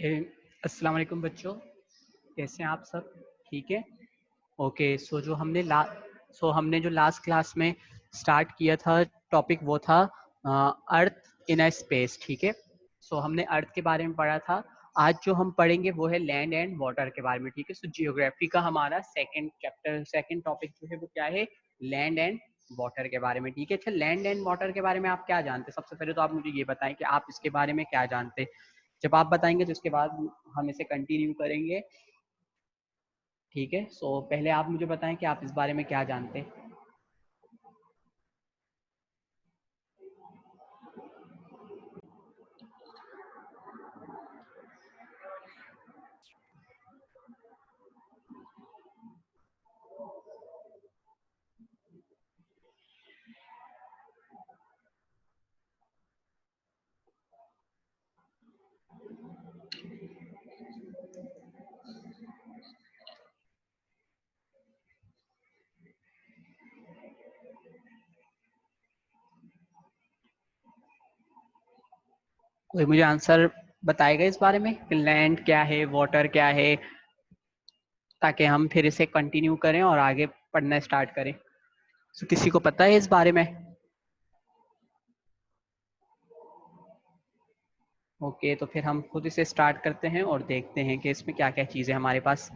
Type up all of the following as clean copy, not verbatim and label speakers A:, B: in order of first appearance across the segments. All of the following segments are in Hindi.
A: अस्सलाम वालेकुम बच्चों, कैसे हैं आप सब? ठीक है। ओके, हमने जो लास्ट क्लास में स्टार्ट किया था टॉपिक वो था अर्थ इन अ स्पेस। ठीक है। हमने अर्थ के बारे में पढ़ा था। आज जो हम पढ़ेंगे वो है लैंड एंड वाटर के बारे में। ठीक है। जियोग्राफी का हमारा सेकंड टॉपिक जो है वो क्या है? लैंड एंड वाटर के बारे में। ठीक है। अच्छा, लैंड एंड वाटर के बारे में आप क्या जानते हैं? सबसे पहले तो आप मुझे ये बताएं कि आप इसके बारे में क्या जानते हैं। जब आप बताएंगे तो इसके बाद हम इसे कंटिन्यू करेंगे। ठीक है। पहले आप मुझे बताएं कि आप इस बारे में क्या जानते हैं। कोई मुझे आंसर बताएगा इस बारे में कि लैंड क्या है, वाटर क्या है, ताकि हम फिर इसे कंटिन्यू करें और आगे पढ़ना स्टार्ट करें। किसी को पता है इस बारे में? ओके, तो फिर हम खुद इसे स्टार्ट करते हैं और देखते हैं कि इसमें क्या क्या चीज़ें हमारे पास।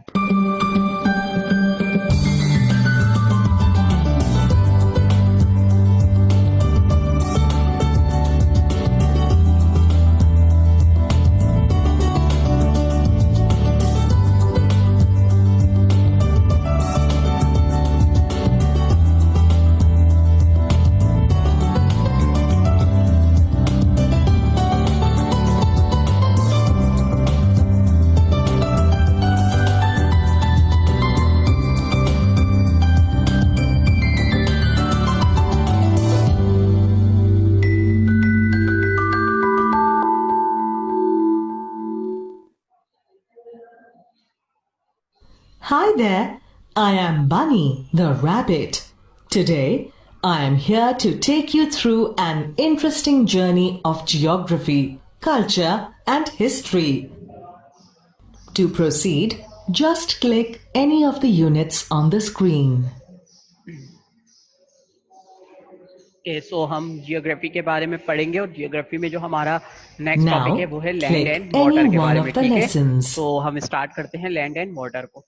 B: Hi there, I am Bunny the rabbit. Today, I am here to take you through an interesting journey of geography, culture, and history. To proceed, just click any of the units on the screen.
A: हम जियोग्राफी के बारे में पढ़ेंगे और जियोग्राफी में जो हमारा नेक्स्ट टॉपिक है
B: Now,
A: वो है land
B: click
A: and
B: any
A: water के
B: one
A: बारे में।
B: of the
A: ठीक है।
B: lessons.
A: हम स्टार्ट करते हैं लैंड एंड वाटर को।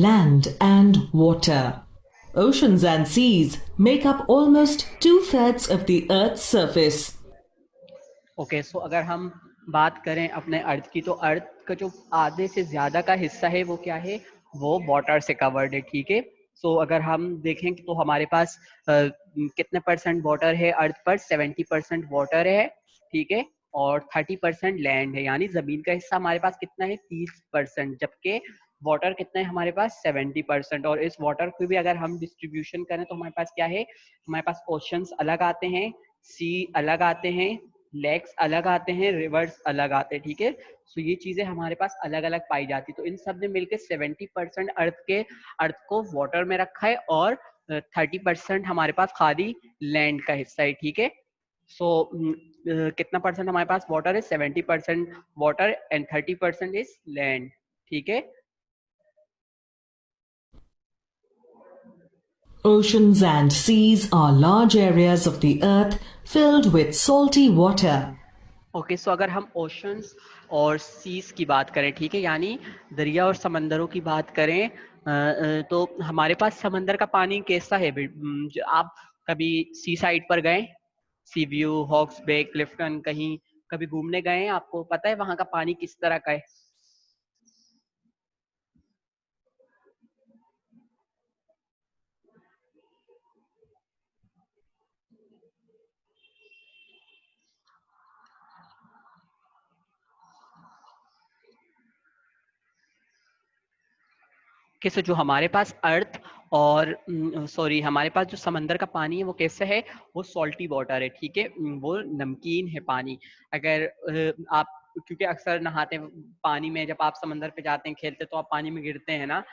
B: Land and water. Oceans and seas make up almost 2/3 of the Earth's surface.
A: Okay, अगर हम बात करें अपने अर्थ की, तो अर्थ का जो आधे से ज्यादा का हिस्सा है वो क्या है? वो वाटर से कवर्ड है। ठीक है। अगर हम देखें तो हमारे पास कितने परसेंट वाटर है अर्थ पर? 70% वाटर है। ठीक है। और 30% लैंड है, यानी जमीन का हिस्सा हमारे पास कितना है? 30%। जबकि वाटर कितना है हमारे पास? 70%। और इस वाटर को भी अगर हम डिस्ट्रीब्यूशन करें तो हमारे पास क्या है? हमारे पास ओशंस अलग आते हैं, सी अलग आते हैं, लेक्स अलग आते हैं, रिवर्स अलग आते हैं। ठीक है। ये चीजें हमारे पास अलग अलग पाई जाती। तो इन सब ने मिलकर 70% अर्थ को वाटर में रखा है और 30% हमारे पास खाली लैंड का हिस्सा है। ठीक है। कितना परसेंट हमारे पास वाटर है? 70% वाटर एंड 30% इज लैंड। ठीक है।
B: Oceans and seas are large areas of the earth filled with salty water.
A: Okay, अगर हम ओशंस और सीज की बात करें, ठीक है, यानी दरिया और समंदरों की बात करें, तो हमारे पास समंदर का पानी कैसा है? आप कभी सी साइड पर गए? सी व्यू, हॉक्स बे, क्लिफ्टन, कहीं कभी घूमने गए हैं? आपको पता है वहां का पानी किस तरह का है? कि जो हमारे पास अर्थ और सॉरी, हमारे पास जो समंदर का पानी है वो कैसा है, वो सॉल्टी वाटर है, ठीक है, वो नमकीन है पानी। अगर आप, क्योंकि अक्सर नहाते हैं पानी में, जब आप समंदर पे जाते हैं खेलते तो आप पानी में गिरते हैं ना,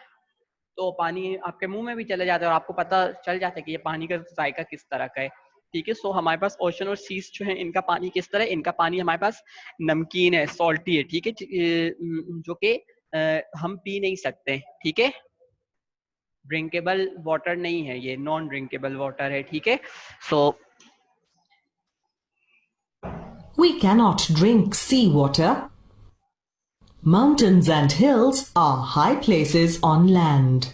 A: तो पानी आपके मुंह में भी चले जाता है और आपको पता चल जाता है कि ये पानी का जायका किस तरह का है, ठीक है। सो हमारे पास ओशन और सीज जो है इनका पानी किस तरह है, इनका पानी हमारे पास नमकीन है, सॉल्टी है, ठीक है, जो कि हम पी नहीं सकते, ठीक है, ड्रिंकेबल वाटर नहीं है, ये नॉन ड्रिंकेबल वाटर है, ठीक है। सो
B: We cannot drink seawater. Mountains and hills are high places on land.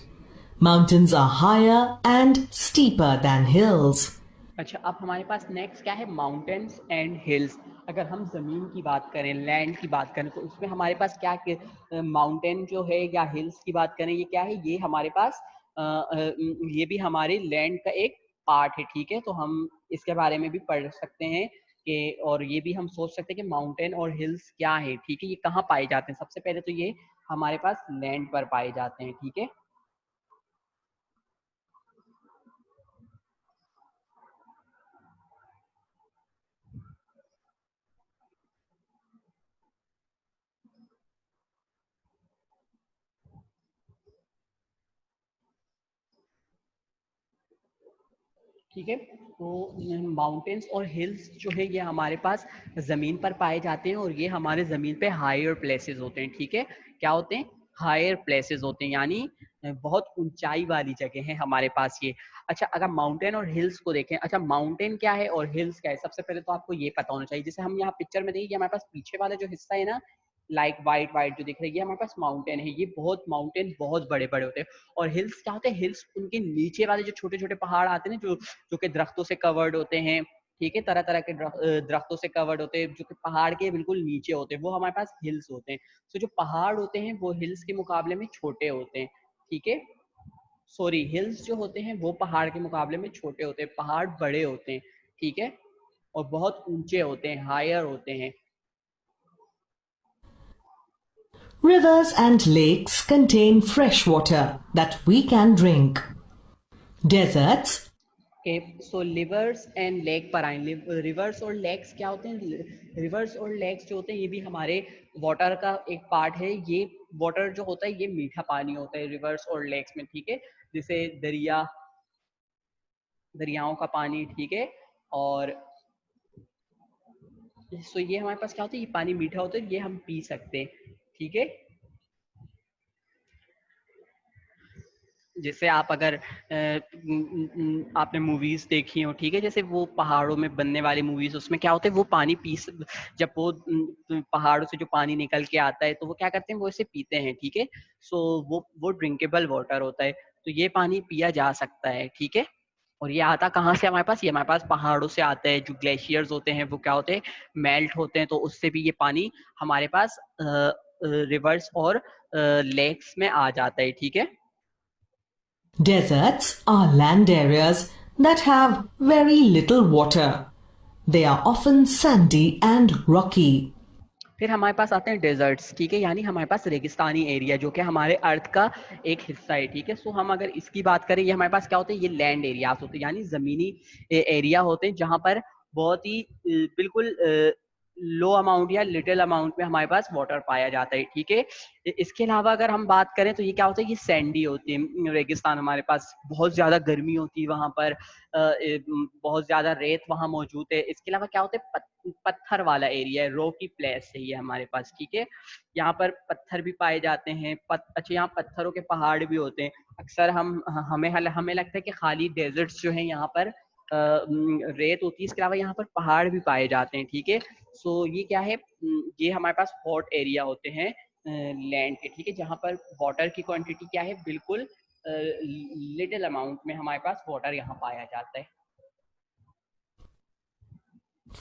B: Mountains are higher and steeper than hills.
A: अच्छा, अब हमारे पास नेक्स्ट क्या है, माउंटेन्स एंड हिल्स। अगर हम ज़मीन की बात करें, लैंड की बात करें, तो उसमें हमारे पास क्या, माउंटेन जो है या हिल्स की बात करें, ये क्या है, ये हमारे पास ये भी हमारे लैंड का एक पार्ट है, ठीक है। तो हम इसके बारे में भी पढ़ सकते हैं कि, और ये भी हम सोच सकते हैं कि माउंटेन और हिल्स क्या है, ठीक है, ये कहाँ पाए जाते हैं। सबसे पहले तो ये हमारे पास लैंड पर पाए जाते हैं, ठीक है। ठीक है, तो माउंटेन्स और हिल्स जो है ये हमारे पास ज़मीन पर पाए जाते हैं, और ये हमारे ज़मीन पे हायर प्लेसेस होते हैं, ठीक है। क्या होते हैं, हायर प्लेसेस होते हैं, यानी बहुत ऊंचाई वाली जगह है हमारे पास ये। अच्छा, अगर माउंटेन और हिल्स को देखें, अच्छा माउंटेन क्या है और हिल्स क्या है, सबसे पहले तो आपको ये पता होना चाहिए। जैसे हम यहाँ पिक्चर में देखिए, हमारे पास पीछे वाला जो हिस्सा है ना, लाइक वाइट वाइट जो दिख रही है, ये हमारे पास माउंटेन है, ये बहुत माउंटेन बहुत बड़े बड़े होते हैं। और हिल्स क्या होते हैं, हिल्स उनके नीचे वाले जो छोटे छोटे पहाड़ आते हैं ना, जो कि दरख्तों से कवर्ड होते हैं, ठीक है, तरह तरह के दरख्तों से कवर्ड होते हैं, जो कि पहाड़ के बिल्कुल नीचे होते हैं, वो हमारे पास हिल्स होते हैं। तो जो पहाड़ होते हैं वो हिल्स के मुकाबले में छोटे होते हैं, ठीक है। सॉरी, हिल्स जो होते हैं वो पहाड़ के मुकाबले में छोटे होते हैं, पहाड़ बड़े होते हैं, ठीक है, और बहुत ऊंचे होते हैं, हायर होते हैं।
B: Rivers and lakes contain fresh water that we can drink. Deserts
A: के सो लिवर्स एंड लेक पर आए, रिवर्स और लेक्स क्या होते हैं, रिवर्स और लेक्स जो होते हैं ये भी हमारे वाटर का एक पार्ट है। ये वाटर जो होता है ये मीठा पानी होता है रिवर्स और लेक्स में, ठीक है, जैसे दरियाओं का पानी, ठीक है। और सो ये हमारे पास क्या होता है, ये पानी मीठा होता है, ये हम पी सकते हैं, ठीक है। जैसे आप अगर आपने मूवीज देखी हो, ठीक है, जैसे वो पहाड़ों में बनने वाली मूवीज, उसमें क्या होता है, वो पानी जब वो पहाड़ों से जो पानी निकल के आता है तो वो क्या करते हैं, वो इसे पीते हैं, ठीक है। सो वो ड्रिंकेबल वाटर होता है, तो ये पानी पिया जा सकता है, ठीक है। और ये आता कहाँ से हमारे पास, ये हमारे पास पहाड़ों से आता है। जो ग्लेशियर्स होते हैं वो क्या होते हैं, मेल्ट होते हैं, तो उससे भी ये पानी हमारे पास रिवर्स और लेक्स में आ जाता है, ठीक है।
B: Deserts are land areas that have very little water. They are often sandy and rocky.
A: फिर हमारे पास आते हैं डेजर्ट्स, ठीक है, यानी हमारे पास रेगिस्तानी एरिया जो कि हमारे अर्थ का एक हिस्सा है, ठीक है। सो हम अगर इसकी बात करें, ये हमारे पास क्या होते हैं, ये लैंड एरियाज होते हैं, यानी जमीनी एरिया होते हैं, जहाँ पर बहुत ही बिल्कुल लो अमाउंट या लिटिल अमाउंट में हमारे पास वाटर पाया जाता है, ठीक है। इसके अलावा अगर हम बात करें तो ये क्या होता है, ये सैंडी होती है रेगिस्तान, हमारे पास बहुत ज्यादा गर्मी होती है वहां पर, बहुत ज्यादा रेत वहां मौजूद है। इसके अलावा क्या होता है, पत्थर वाला एरिया है, रॉकी प्लेस है ये हमारे पास, ठीक है। यहाँ पर पत्थर भी पाए जाते हैं, अच्छा, यहाँ पत्थरों के पहाड़ भी होते हैं। अक्सर हमें लगता है कि खाली डेजर्ट्स जो है यहाँ पर रेत होती है, इसके अलावा यहाँ पर पहाड़ भी पाए जाते हैं, ठीक है। सो ये क्या है, ये हमारे पास हॉट एरिया होते हैं लैंड के, ठीक है, जहाँ पर वाटर की क्वांटिटी क्या है, बिल्कुल लिटिल अमाउंट में हमारे पास वाटर यहाँ पाया जाता है।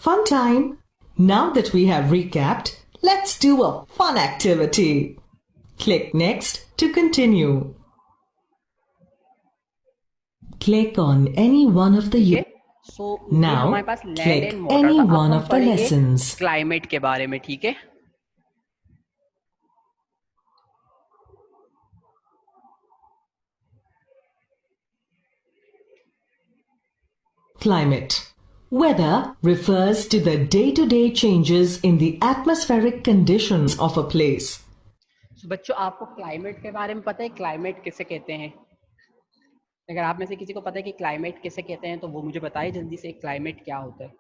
B: Fun time! Now that we have recapped, let's do a fun activity. Click next to continue. Click on any one of the.
A: सो ये हमारे
B: Now,
A: pass land
B: click
A: and water
B: any
A: था। अब
B: one
A: हम
B: of the
A: पढ़ेंगे
B: lessons.
A: क्लाइमेट के बारे में, ठीक है।
B: Climate. Weather refers to the day-to-day changes in the atmospheric conditions of a place.
A: So, बच्चों आपको क्लाइमेट के बारे में पता है क्लाइमेट किसे कहते हैं? अगर आप में से किसी को पता है कि क्लाइमेट किसे कहते हैं तो वो मुझे बताइए जल्दी से, क्लाइमेट क्या होता है?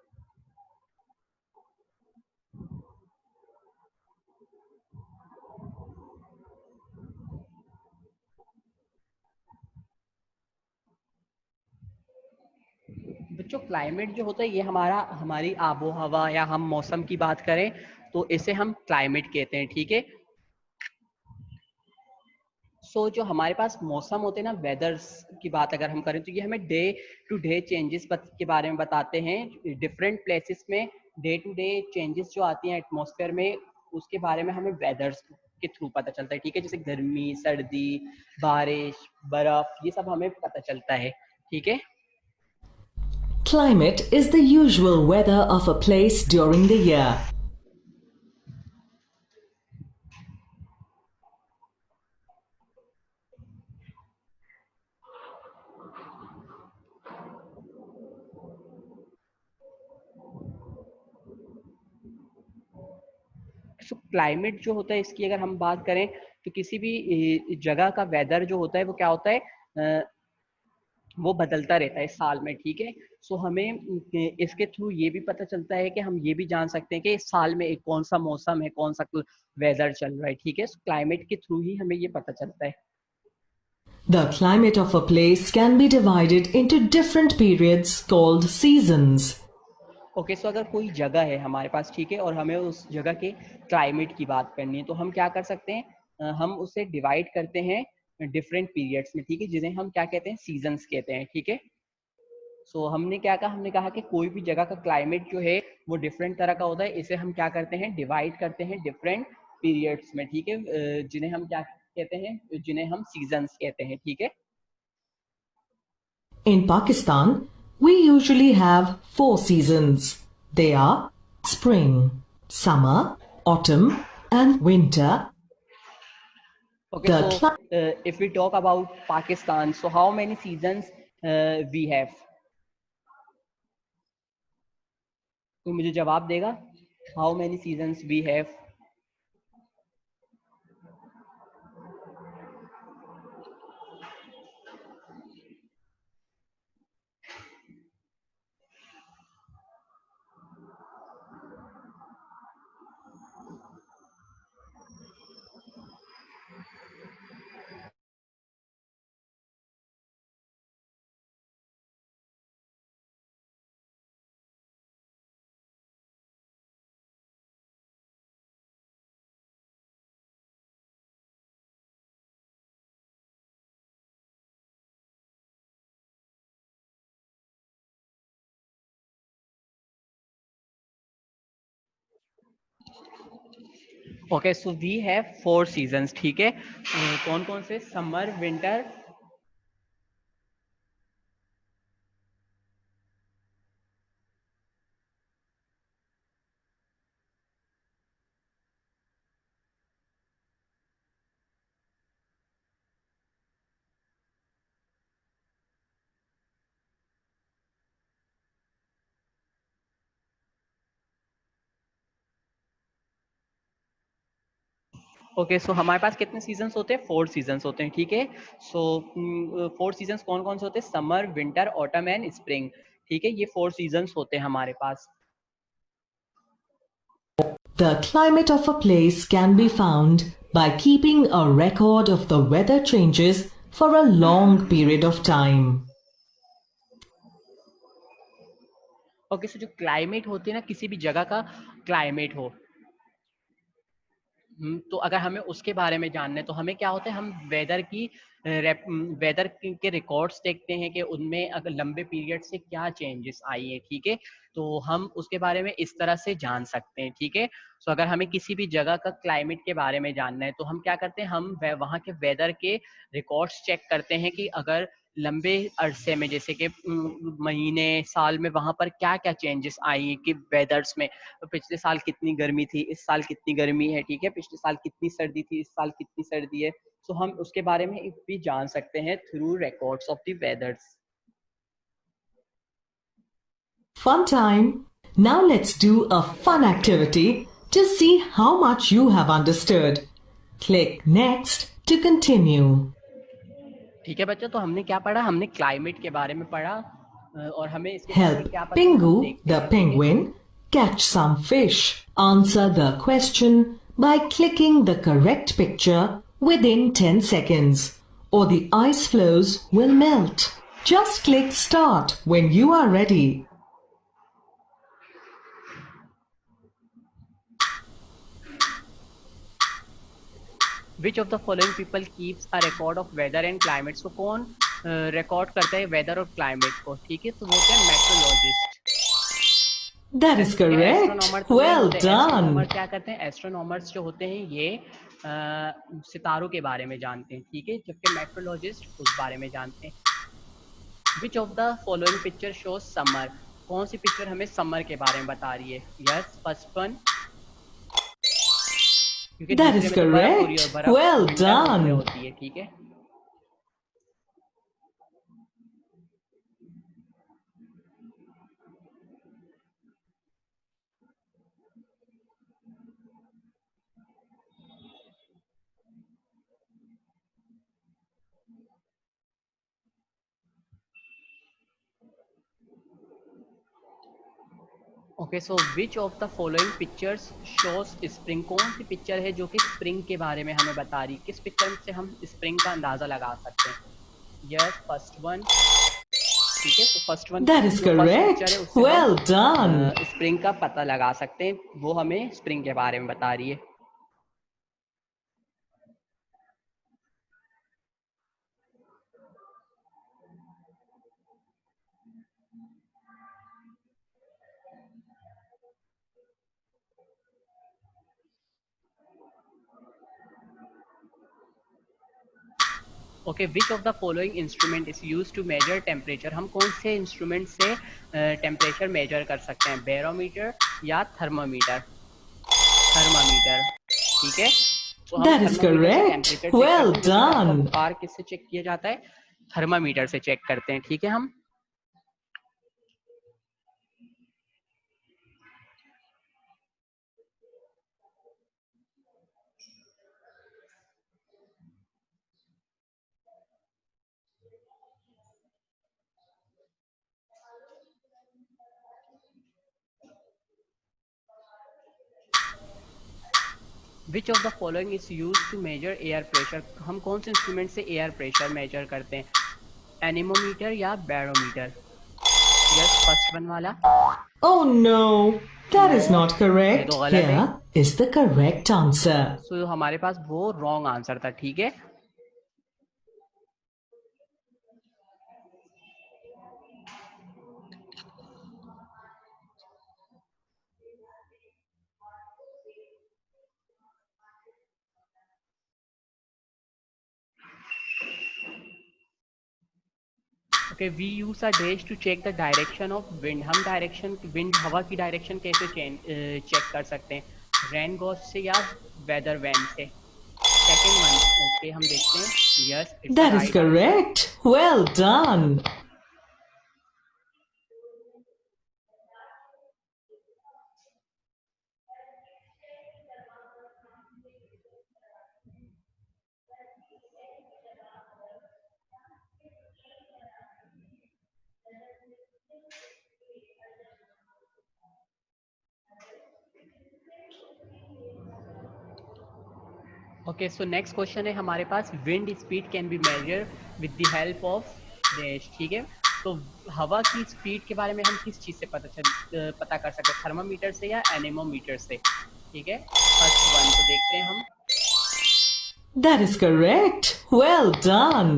A: बच्चों क्लाइमेट जो होता है ये हमारी आबो हवा या हम मौसम की बात करें तो इसे हम क्लाइमेट कहते हैं, ठीक है। सो जो हमारे पास मौसम होते हैं ना, वेदर्स की बात अगर हम करें तो ये हमें डे टू डे चेंजेस के बारे में बताते हैं। डिफरेंट प्लेसेस में डे टू डे चेंजेस जो आती हैं एटमॉस्फेयर में, उसके बारे में हमें वेदर्स के थ्रू पता चलता है, ठीक है। जैसे गर्मी, सर्दी, बारिश, बर्फ, ये सब हमें पता चलता है, ठीक है।
B: Climate is the usual weather of a place during the year.
A: So climate जो होता है इसकी अगर हम बात करें तो किसी भी जगह का वेदर जो होता है वो क्या होता है, वो बदलता रहता है साल में, ठीक है। सो हमें इसके थ्रू ये भी पता चलता है कि हम ये भी जान सकते हैं कि इस साल में एक कौन सा मौसम है, कौन सा वेदर चल रहा है, ठीक है। क्लाइमेट के थ्रू ही हमें ये पता चलता है।
B: The climate of a place can be divided into different periods called seasons.
A: Okay, so अगर कोई जगह है हमारे पास, ठीक है, और हमें उस जगह के क्लाइमेट की बात करनी है तो हम क्या कर सकते हैं, हम उसे डिवाइड करते हैं डिफरेंट पीरियड्स में, ठीक है, जिन्हें हम क्या कहते हैं, सीजन्स कहते हैं, ठीक है। सो हमने क्या कहा, हमने कहा कि कोई भी जगह का क्लाइमेट जो है वो डिफरेंट तरह का होता है, इसे हम क्या करते हैं, डिवाइड करते हैं डिफरेंट पीरियड्स में, ठीक है, जिन्हें हम क्या कहते हैं, जिन्हें हम सीजन्स कहते हैं, ठीक है।
B: In Pakistan, we usually have 4 seasons. They are spring, summer, autumn, and winter.
A: Okay,
B: The
A: so
B: cli-
A: if we talk about Pakistan, so how many seasons we have? तो मुझे जवाब देगा, how many seasons we have? Okay, so we have 4 seasons, ठीक है। कौन कौन से? Summer, winter, okay. सो हमारे पास कितने सीजन्स होते हैं? 4 सीजन्स होते हैं, ठीक है। सो 4 सीजन्स कौन कौन से होते हैं? Summer, winter, autumn and spring, ठीक है, ये 4 सीजन्स होते हैं हमारे पास।
B: the climate of a place can be found by keeping a record of the weather changes for a long period of time.
A: Okay, so जो क्लाइमेट होती है ना, किसी भी जगह का क्लाइमेट हो, तो अगर हमें उसके बारे में जानना है तो हमें क्या होता है, हम वेदर के रिकॉर्ड्स देखते हैं कि उनमें अगर लंबे पीरियड से क्या चेंजेस आई है, ठीक है, तो हम उसके बारे में इस तरह से जान सकते हैं, ठीक है। सो अगर हमें किसी भी जगह का क्लाइमेट के बारे में जानना है तो हम क्या करते हैं, हम वहाँ के वेदर के रिकॉर्ड्स चेक करते हैं कि अगर लंबे अरसे में, जैसे कि महीने, साल में, वहाँ पर क्या क्या चेंजेस आई हैं कि वेदर्स में, तो पिछले साल कितनी गर्मी थी, इस साल कितनी गर्मी है, ठीक है, पिछले साल कितनी सर्दी थी, इस साल कितनी सर्दी है। तो हम उसके बारे में भी जान सकते हैं through records of the वेदर्स।
B: Fun time. Now let's do a fun activity to see how much you have understood. Click next to continue.
A: ठीक है बच्चों, तो हमने क्या पढ़ा? हमने क्लाइमेट के बारे में पढ़ा और हमें इसके बारे में
B: Help
A: क्या पता है हम
B: Pingu,
A: देखते
B: the
A: हैं, ठीक है?
B: penguin, catch some fish. Answer the question by clicking the correct picture within 10 seconds, or the ice floes will melt. Just click start when you are ready.
A: Which of the following people keeps a record of weather and climate? So कौन रिकॉर्ड करता है वेदर और क्लाइमेट को? ठीक है, तो वो होते हैं metrologist.
B: That is correct. Well
A: astronomer
B: done.
A: क्या करते हैं? एस्ट्रोनॉमर्स जो होते हैं ये सितारों के बारे में जानते हैं, ठीक है, जबकि मेट्रोलॉजिस्ट उस बारे में जानते हैं। विच of the following picture shows summer? कौन सी पिक्चर हमें समर के बारे में बता रही है? यस, फर्स्ट वन, क्योंकि
B: That
A: दूसरे
B: is
A: में तो बर्फ हो रही है और
B: correct.
A: बर्फ
B: Well
A: विंटर में
B: done.
A: होती है, ठीक है। Okay, so which of the following pictures shows spring? कौन सी पिक्चर है जो कि स्प्रिंग के बारे में हमें बता रही है? किस पिक्चर से हम स्प्रिंग का अंदाजा लगा सकते हैं? यस, फर्स्ट वन, ठीक है, तो फर्स्ट वन
B: That is
A: जो फर्स्ट पिक्चर है
B: correct.
A: उससे
B: Well
A: हम
B: done.
A: स्प्रिंग का पता लगा सकते हैं, वो हमें स्प्रिंग के बारे में बता रही है। Okay, which of the following instrument is use to measure temperature? हम कौन से इंस्ट्रूमेंट से टेम्परेचर मेजर कर सकते हैं? बैरोमीटर या थर्मामीटर? थर्मामीटर, ठीक है, तो हम
B: That is
A: थर्मामीटर से
B: correct.
A: टेम्परेचर चेक
B: Well
A: करते हैं, जैसे कि आपका
B: done.
A: बुखार किससे चेक किया जाता है? थर्मामीटर से चेक करते हैं, ठीक है हम। Which of the following is use to measure air pressure? हम कौन से इंस्ट्रूमेंट से एयर प्रेशर मेजर करते हैं? एनीमोमीटर या बैरोमीटर? यस, फर्स्ट वन वाला।
B: Oh no, that
A: no,
B: is not
A: ये तो
B: correct.
A: गलत है।
B: Here is the correct answer.
A: सो हमारे पास वो रॉन्ग आंसर था, ठीक है। Okay, we use a dash to check the direction of wind. हम डायरेक्शन विंड, हवा की डायरेक्शन कैसे चेक कर सकते हैं? रेन गॉज से या वेदर वैन से? सेकेंड वन, ओके, हम देखते हैं। Yes, it's the
B: That is
A: right answer.
B: correct. Well done.
A: Okay, so next question है हमारे पास, wind speed can be measure with the help of dash, ठीक है। तो हवा की स्पीड के बारे में हम किस चीज़ से पता कर सकते हैं? थर्मामीटर से या एनेमोमीटर से? ठीक है, फर्स्ट वन, तो देखते हैं हम।
B: That is correct. Well done.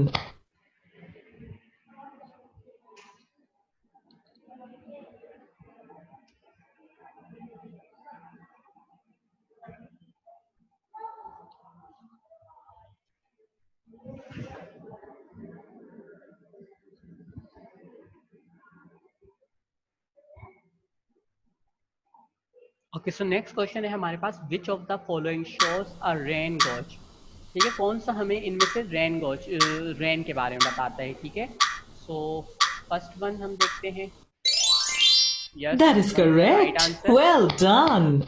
A: Okay, so next question है हमारे पास, which of the following shows a rain gauge? ठीक है, कौन सा हमें इनमें से रेन गॉज, रेन के बारे में बताता है, ठीक है। सो फर्स्ट वन हम देखते हैं। Yes,
B: That is
A: what is the right
B: correct.
A: Answer?
B: Well done.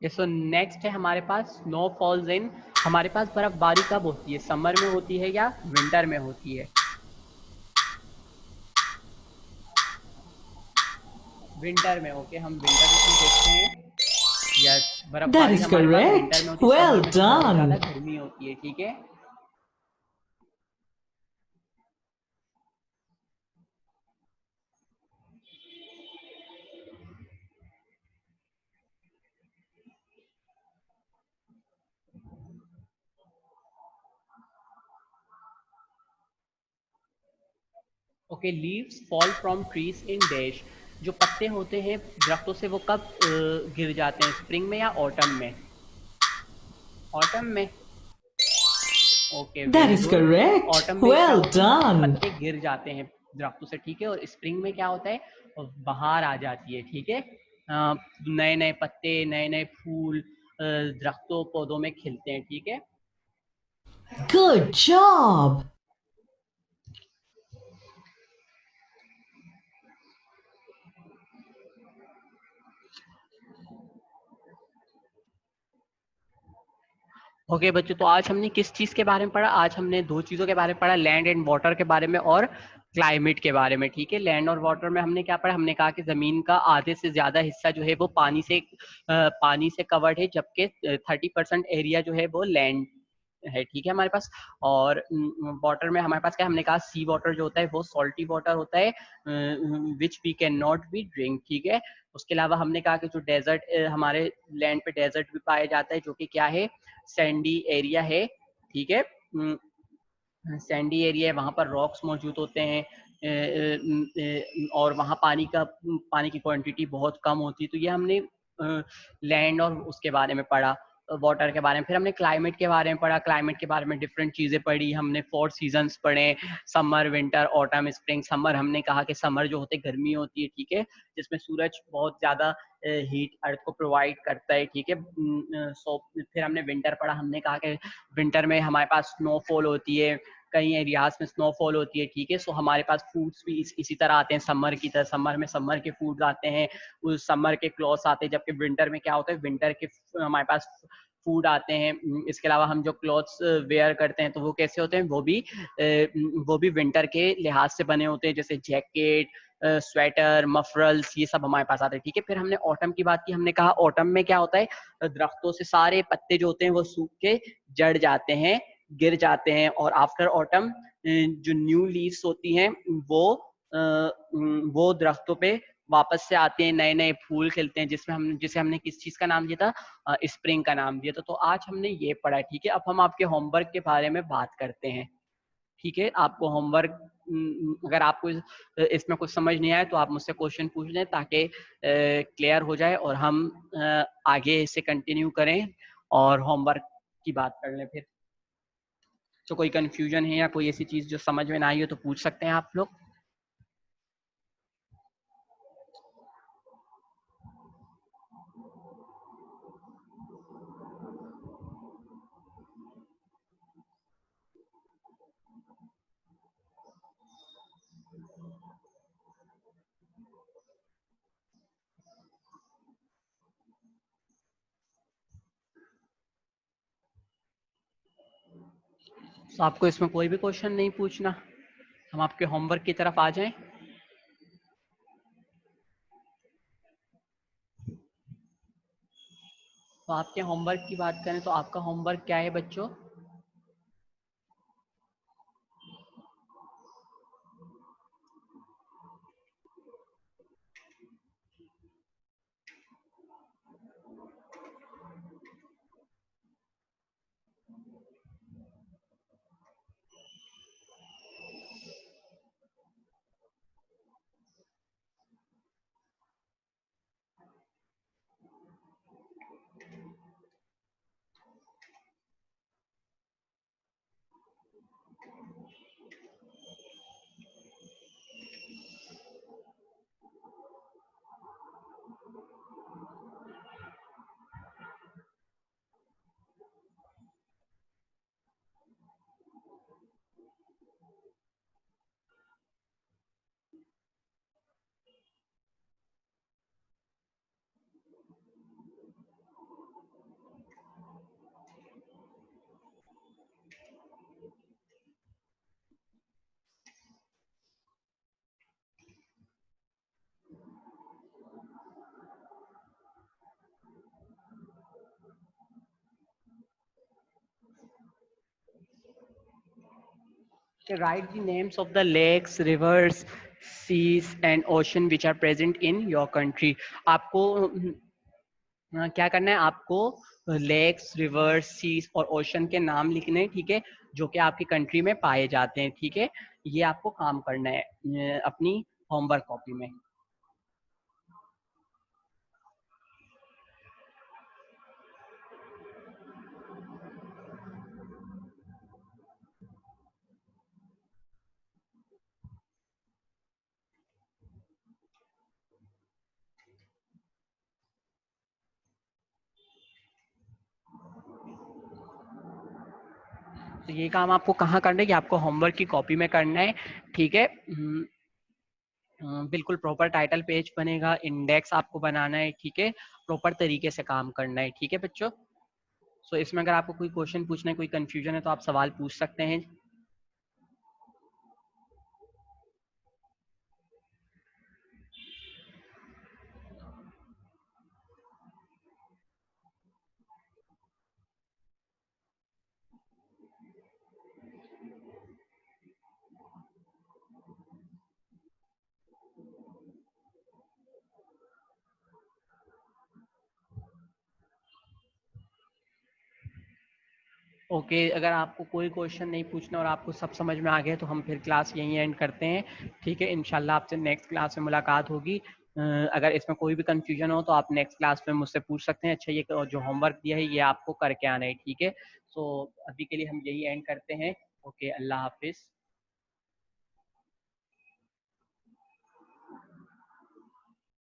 A: So next है हमारे पास स्नो फॉल्स इन, हमारे पास बर्फबारी कब होती है, समर में होती है या विंटर में होती है? विंटर में, ओके, हम विंटर में देखते हैं। यस,
B: That
A: बर्फबारी
B: is
A: हमारे पास विंटर में
B: correct.
A: होती है, समर
B: Well
A: में तो बहुत ज्यादा
B: done.
A: गर्मी होती है, ठीक है। Okay, leaves fall from trees in dash, जो पत्ते होते हैं दरख्तों से वो कब गिर जाते हैं, स्प्रिंग में या ऑटम में? ऑटम में, okay,
B: That
A: very
B: is
A: good.
B: correct.
A: Autumn में क्या
B: Well
A: होता है,
B: done.
A: पत्ते गिर जाते हैं दरख्तों से, ठीक है, और स्प्रिंग में क्या होता है, बाहर आ जाती है, ठीक है, नए नए पत्ते, नए नए फूल दरख्तों पौधों में खिलते हैं, ठीक है।
B: Good job.
A: ओके बच्चों, तो आज हमने किस चीज के बारे में पढ़ा? आज हमने दो चीजों के बारे में पढ़ा, लैंड एंड वाटर के बारे में और क्लाइमेट के बारे में, ठीक है। लैंड और वाटर में हमने क्या पढ़ा, हमने कहा कि जमीन का आधे से ज्यादा हिस्सा जो है वो पानी से कवर्ड है, जबकि 30% एरिया जो है वो लैंड है, ठीक है हमारे पास। और वाटर में हमारे पास क्या, हमने कहा सी वाटर जो होता है वो सॉल्टी वाटर होता है, which we can not be drink, ठीक है। उसके अलावा हमने कहा कि जो डेजर्ट, हमारे लैंड पे डेजर्ट भी पाया जाता है, जो कि क्या है, सैंडी एरिया है, ठीक है। सैंडी एरिया है, वहाँ पर रॉक्स मौजूद होते हैं, और वहाँ पानी की क्वांटिटी बहुत कम होती है, तो ये हमने लैंड और उसके बारे में पढ़ा, वाटर के बारे में। फिर हमने क्लाइमेट के बारे में पढ़ा, क्लाइमेट के बारे में डिफरेंट चीज़ें पढ़ी हमने, 4 सीजन्स पढ़े, summer, winter, autumn, spring. Summer हमने कहा कि समर जो होते गर्मी होती है, ठीक है, जिसमें सूरज बहुत ज़्यादा हीट अर्थ को प्रोवाइड करता है, ठीक है। सो फिर हमने विंटर पढ़ा, हमने कहा कि विंटर में हमारे पास स्नोफॉल होती है, कई एरियाज में स्नोफॉल होती है, ठीक है। सो हमारे पास फूड्स भी इसी तरह आते हैं समर की तरह, समर में समर के फूड्स आते हैं, उस समर के क्लॉथ्स आते हैं, जबकि विंटर में क्या होता है, विंटर के हमारे पास फूड आते हैं। इसके अलावा हम जो क्लॉथ्स वेयर करते हैं तो वो कैसे होते हैं, वो भी विंटर के लिहाज से बने होते हैं, जैसे जैकेट, स्वेटर, मफरल्स, ये सब हमारे पास आते हैं, ठीक है। फिर हमने ऑटम की बात की, हमने कहा ऑटम में क्या होता है, दरख्तों से सारे पत्ते जो होते हैं वो सूख के जड़ जाते हैं, गिर जाते हैं, और आफ्टर ऑटम जो न्यू लीव्स होती हैं वो दरख्तों पे वापस से आते हैं, नए नए फूल खिलते हैं, जिसे हमने किस चीज का नाम दिया था, स्प्रिंग का नाम दिया था। तो आज हमने ये पढ़ा, ठीक है। अब हम आपके होमवर्क के बारे में बात करते हैं, ठीक है। आपको होमवर्क, अगर आपको इसमें कुछ समझ नहीं आए तो आप मुझसे क्वेश्चन पूछ लें, ताकि क्लियर हो जाए और हम आगे इसे कंटिन्यू करें और होमवर्क की बात कर लें फिर। तो कोई कंफ्यूजन है या कोई ऐसी चीज जो समझ में ना आई हो तो पूछ सकते हैं आप लोग। तो आपको इसमें कोई भी क्वेश्चन नहीं पूछना, हम आपके होमवर्क की तरफ आ जाएं। तो आपके होमवर्क की बात करें तो आपका होमवर्क क्या है बच्चों? Write the names of the lakes, rivers, seas and ocean which are present in your country. आपको क्या करना है, आपको लेक्स, रिवर्स, सीज और ओशन के नाम लिखने हैं, ठीक है, जो कि आपकी कंट्री में पाए जाते हैं, ठीक है। ये आपको काम करना है अपनी होमवर्क कॉपी में। तो ये काम आपको कहाँ करना है, ये आपको होमवर्क की कॉपी में करना है, ठीक है। बिल्कुल प्रॉपर टाइटल पेज बनेगा, इंडेक्स आपको बनाना है, ठीक है, प्रॉपर तरीके से काम करना है, ठीक है बच्चों। सो इसमें अगर आपको कोई क्वेश्चन पूछना है, कोई कंफ्यूजन है, तो आप सवाल पूछ सकते हैं। ओके अगर आपको कोई क्वेश्चन नहीं पूछना और आपको सब समझ में आ गया तो हम फिर क्लास यहीं एंड करते हैं, ठीक है। इंशाल्लाह आपसे नेक्स्ट क्लास में मुलाकात होगी। अगर इसमें कोई भी कंफ्यूजन हो तो आप नेक्स्ट क्लास में मुझसे पूछ सकते हैं। अच्छा ये जो होमवर्क दिया है ये आपको करके आना है, ठीक है। सो अभी के लिए हम यही एंड करते हैं। ओके अल्लाह हाफिज़।